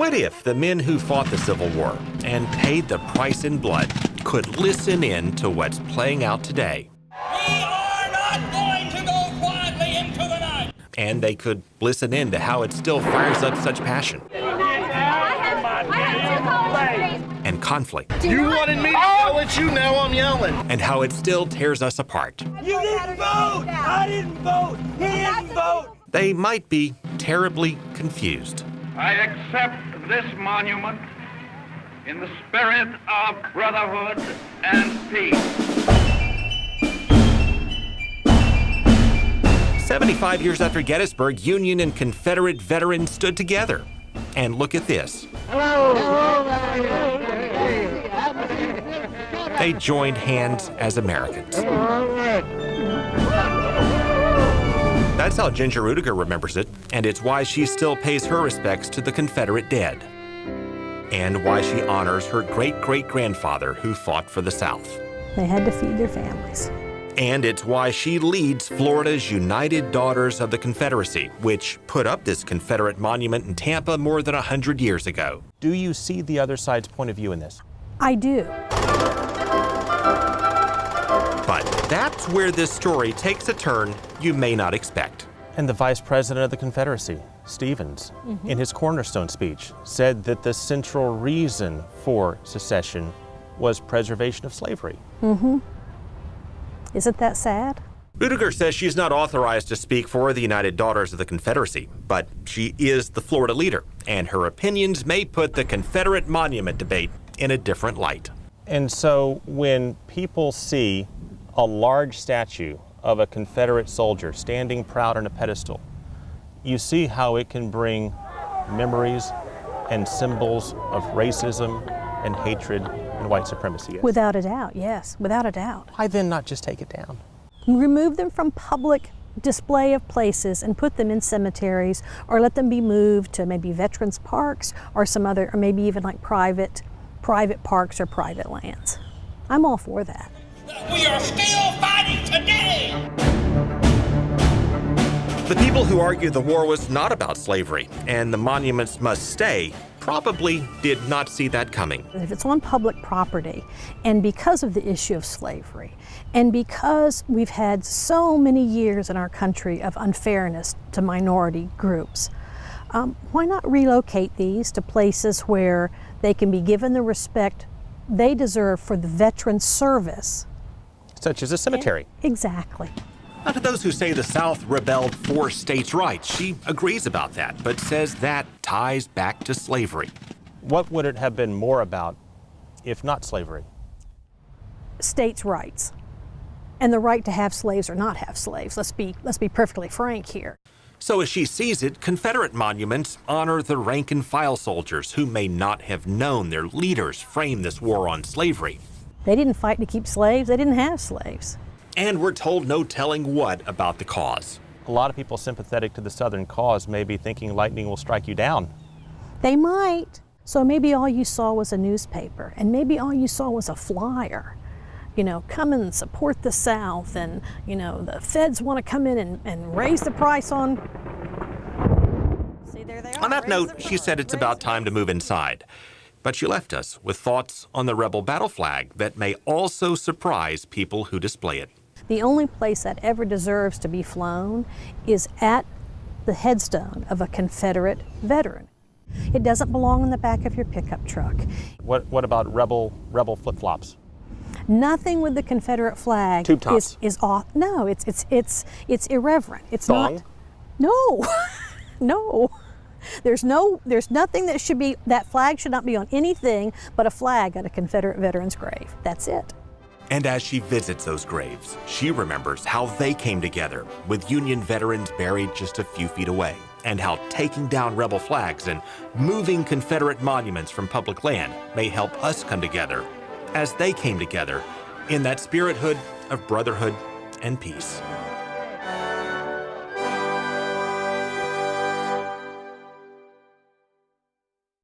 What if the men who fought the Civil War and paid the price in blood could listen in to what's playing out today? We are not going to go quietly into the night. And they could listen in to how it still fires up such passion and conflict. You wanted me to yell at you, now I'm yelling. And how it still tears us apart. You didn't vote. I didn't vote. He didn't vote. They might be terribly confused. I accept this monument in the spirit of brotherhood and peace. 75 years after Gettysburg, Union and Confederate veterans stood together. And look at this. They joined hands as Americans. That's how Ginger Rudiger remembers it, and it's why she still pays her respects to the Confederate dead, and why she honors her great-great-grandfather who fought for the South. They had to feed their families. And it's why she leads Florida's United Daughters of the Confederacy, which put up this Confederate monument in Tampa more than 100 years ago. Do you see the other side's point of view in this? I do. But that's where this story takes a turn you may not expect. And the Vice President of the Confederacy, Stevens, in his cornerstone speech, said that the central reason for secession was preservation of slavery. Isn't that sad? Rudiger says she's not authorized to speak for the United Daughters of the Confederacy, but she is the Florida leader, and her opinions may put the Confederate monument debate in a different light. And so when people see a large statue of a Confederate soldier standing proud on a pedestal, you see how it can bring memories and symbols of racism and hatred and white supremacy. Without a doubt, yes, without a doubt. Why then not just take it down? Remove them from public display of places and put them in cemeteries, or let them be moved to maybe veterans parks or some other, or maybe even like private parks or private lands. I'm all for that. We are still fighting today. The people who argue the war was not about slavery and the monuments must stay probably did not see that coming. If it's on public property, and because of the issue of slavery, and because we've had so many years in our country of unfairness to minority groups, why not relocate these to places where they can be given the respect they deserve for the veteran service? Such as a cemetery. Exactly. Now, to those who say the South rebelled for states' rights, she agrees about that, but says that ties back to slavery. What would it have been more about if not slavery? States' rights, and the right to have slaves or not have slaves. Let's be perfectly frank here. So as she sees it, Confederate monuments honor the rank-and-file soldiers who may not have known their leaders framed this war on slavery. They didn't fight to keep slaves. They didn't have slaves. And we're told no telling what about the cause. A lot of people sympathetic to the Southern cause may be thinking lightning will strike you down. They might. So maybe all you saw was a newspaper, and maybe all you saw was a flyer. You know, come and support the South, and, you know, the feds want to come in and raise the price on... See, there they are. On that note, she said it's about time to move inside. But she left us with thoughts on the rebel battle flag that may also surprise people who display it. The only place that ever deserves to be flown is at the headstone of a Confederate veteran. It doesn't belong in the back of your pickup truck. What about rebel flip-flops? Nothing with the Confederate flag Tube tops. is off. No, it's irreverent. It's Thong? not. No, no. There's nothing that should be. That flag should not be on anything but a flag at a Confederate veteran's grave. That's it. And as she visits those graves, she remembers how they came together, with Union veterans buried just a few feet away, and how taking down rebel flags and moving Confederate monuments from public land may help us come together as they came together in that spirithood of brotherhood and peace.